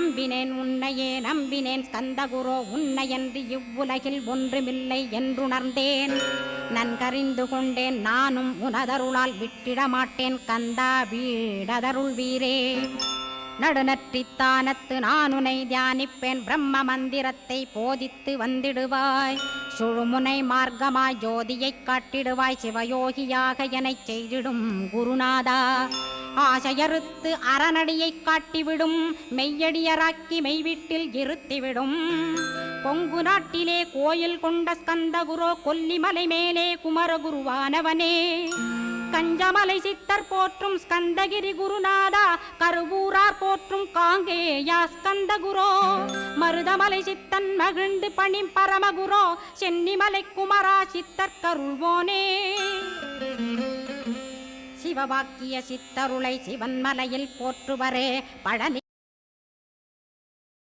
நம்பினேன் உன்னையே நம்பினேன் ஸ்கந்தகுரோ உன்னையன்றி இவ்வுலகில் ஒன்றுமில்லை என்றுணர்ந்தேன் நன்கறிந்து கொண்டேன் நானும் உனதருளால் விட்டிட மாட்டேன் கந்தா வீடதருள் வீரே நடுநற்றித்தானத்து நான் உனை தியானிப்பேன் பிரம்ம மந்திரத்தை போதித்து வந்திடுவாய் சுழுமுனை மார்க்கமாய் ஜோதியைக் காட்டிடுவாய் சிவயோகியாக எனச் செய்திடும் குருநாதா ஆசையறுத்து அறநடியைக் காட்டிவிடும் மெய்யடியராக்கி மெய்வீட்டில் இருத்திவிடும் கொங்கு நாட்டிலே கோயில் கொண்ட ஸ்கந்தகுரோ கொல்லிமலை மேலே குமரகுருவானவனே கஞ்சமலை சித்தர் போற்றும் ஸ்கந்தகிரி குருநாதா கருவூரார் போற்றும் காங்கேயா ஸ்கந்தகுரோ மருதமலை சித்தன் மகிழ்ந்து பணி பரமகுரோ சென்னிமலை குமரா சித்தர் கருள்வோனே சிவவாக்கிய சித்தருளை சிவன்மலையில் போற்றுவரே பழனி